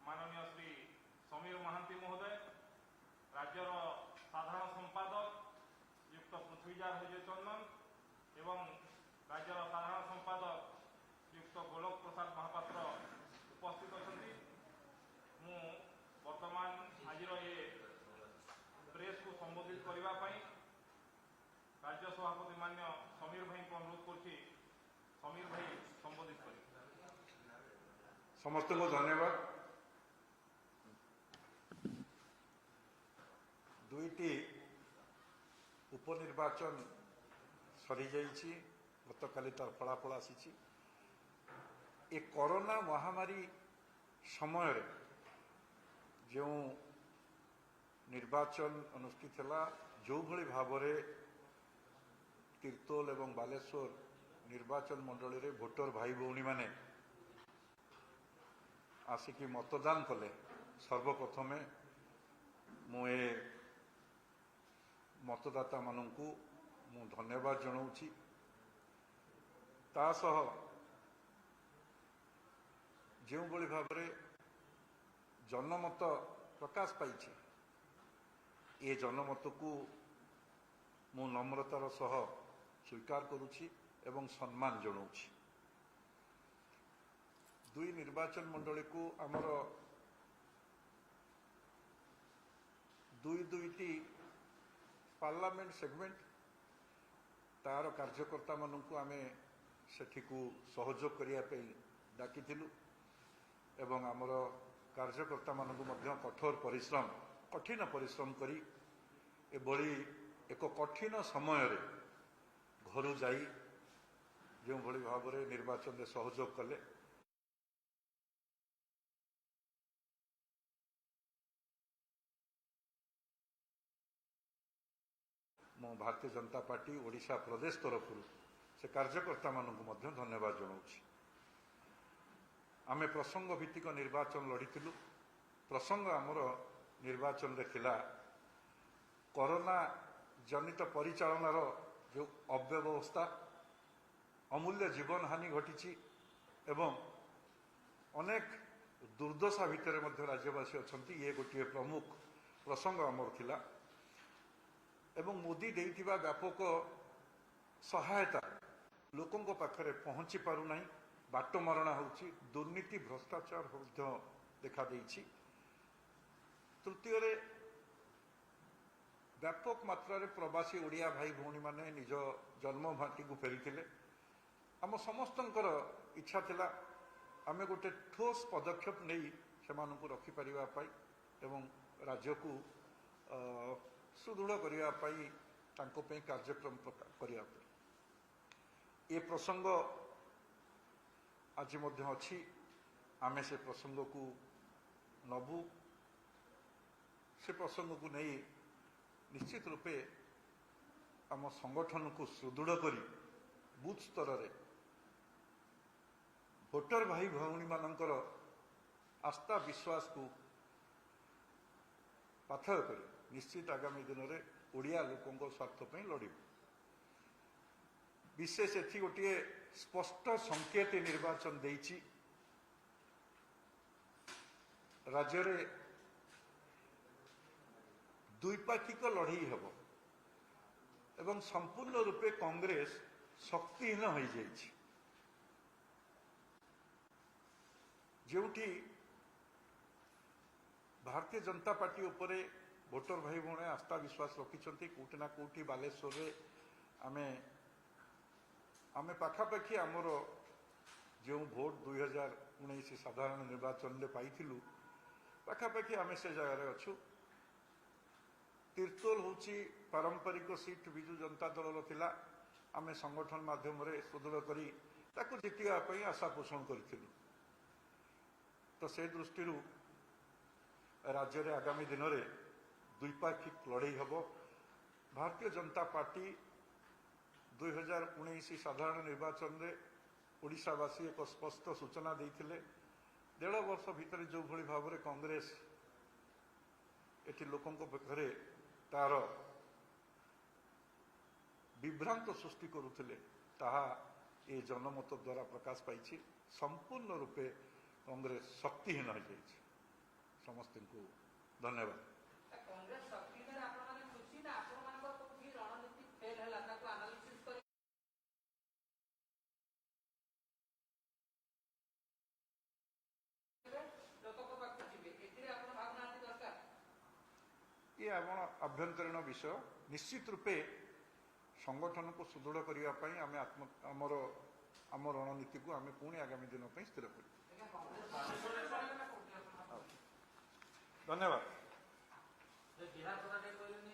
माननीय श्री समीर महांती महोदय, राज्यर साधारण संपादक युक्त पृथ्वीजा विजय चंदन एवं राज्यर साधारण संपादक युक्त गोलोक प्रसाद महापात्र उपस्थित अच्छा। मु वर्तमान आज ये प्रेस को संबोधित करने राज्य सभापति मान्य समीर भाई को अनुरोध कर समीर भाई संबोधित कर समस्त को धन्यवाद। दुईटी उपनिर्वाचन सरी जाइए, गतकाली तार फलाफल आसी। ए कोरोना महामारी समय जो निर्वाचन अनुष्ठित है, जो भली भाव तीर्तोल एवं बालेश्वर निर्वाचन मंडल रे भोटर भाई भौणी माने आसिकी मतदान कले, सर्वप्रथमे मुए मतदाता मानू मु धन्यवाद जनाऊँगी। तासह जो भली भाव जनमत प्रकाश पाई, ये जनमत को मु नम्रतार सह स्वीकार करुछि एवं सम्मान जनाऊँगी। दुई निर्वाचन मंडली को आमर दुईटी पार्लियामेंट सेगमेंट तार कार्यकर्ता मानू आमे सेठी को सहयोग करने डाकी एवं आमर कार्यकर्ता मानू कठोर परिश्रम कठिन परिश्रम करी एभली एक कठिन समय घर जाई जो भली भाव निर्वाचन में सहयोग कले। मो भारतीय जनता पार्टी ओडिशा प्रदेश तरफ से कार्यकर्ता मानू धन्यवाद जनाऊँगी। आमे प्रसंग भित्तिक निर्वाचन लड़ीलु। प्रसंग आमर निर्वाचन रे थिला कोरोना जनित परिचालनार जो अव्यवस्था, अमूल्य जीवन हानि घटी एवं अनेक दुर्दशा भितर मध्य राज्यवासी अच्छा, ये गोटे प्रमुख प्रसंग आमर थिला एवं मोदी देइथिबा व्यापक सहायता लोकों पाखरे पहुंची पारुना, बाट मरणा होची, दुर्नीति भ्रष्टाचार देखा देइछि। तृतीय व्यापक मात्रा रे प्रवासी ओडिया भाई भौणी माने निज जन्मभाटी को फेरी। आम समस्तंकर इच्छा थिला आमे गोटे ठोस पदक्षेप नहीं से रखिपर एवं राज्य को सुदृढ़ करने कार्यक्रम करने। ये प्रसंग आज अच्छी, आमे से प्रसंग को नबू, से प्रसंग को नहीं निश्चित रूपे आम संगठन को सुदृढ़ करी बूथ स्तर रे भोटर भाई भौणी मानकर आस्था विश्वास को पाथर कर निश्चित आगामी दिन में ओडिया लोकों स्वार्थ लड़ू। विशेष एथि गोटे स्पष्ट संकेत निर्वाचन देइछि, राज्य रे द्विपाक्षिक लड़ई हेब एवं संपूर्ण रूपे कांग्रेस शक्तिहीन हो जाइछि। जोठी भारतीय जनता पार्टी उपरे भोटर भाई भौणी आस्था विश्वास रखिंट कौटि ना कौटि बालेश्वर आमे आमे पाखापाखि आमर जो भोट 2019 साधारण निर्वाचन में पाइलु पाखापाखि आमे से जगह अच्छु। तीर्तोल होची पारंपरिक सीट विजु जनता दल थिला, आमे संगठन माध्यम सुदृढ़ करी ताकू जितिया आशा पोषण करूँ। तो से दृष्टि राज्य में आगामी दिन में द्विपाक्षिक लड़ई हम। भारतीय जनता पार्टी 2019 साधारण निर्वाचन में ओडिशावासी एक स्पष्ट सूचना देते 1.5 वर्ष भितर जो भली भाव में कांग्रेस एटी लोकों पाखे तार विभ्रांत सृष्टि करुले ताहा ये जनमत द्वारा प्रकाश पाई। संपूर्ण रूपे कांग्रेस शक्तिहीन हो जाए। ସମସ୍ତଙ୍କୁ ଧନ୍ୟବାଦ। କଂଗ୍ରେସ ଶକ୍ତିରେ ଆପଣମାନେ ଖୁସି ନା ଆପଣମାନଙ୍କର କୋଉଠି ରଣନୀତି ଫେଲ୍ ହେଲା ତାକୁ ଆନାଲିସିସ୍ କରି ଲୋକଙ୍କ ପାଖକୁ ଯିବେ ଏଥିରେ ଆପଣ ଭାବୁନାହାନ୍ତି ଦରକାର? ଇଏ ଆମର ଆଭ୍ୟନ୍ତରୀଣ ବିଷୟ। ନିଶ୍ଚିତ ରୂପେ ସଂଗଠନକୁ ସୁଦୃଢ଼ କରିବା ପାଇଁ ଆମେ ଆମ ରଣନୀତିକୁ ଆମେ ପୁଣି ଆଗାମୀ ଦିନ ପାଇଁ ସ୍ଥିର କରିବୁ। ଧନ୍ୟବାଦ। ବିହାର କଥା କହିଲେନି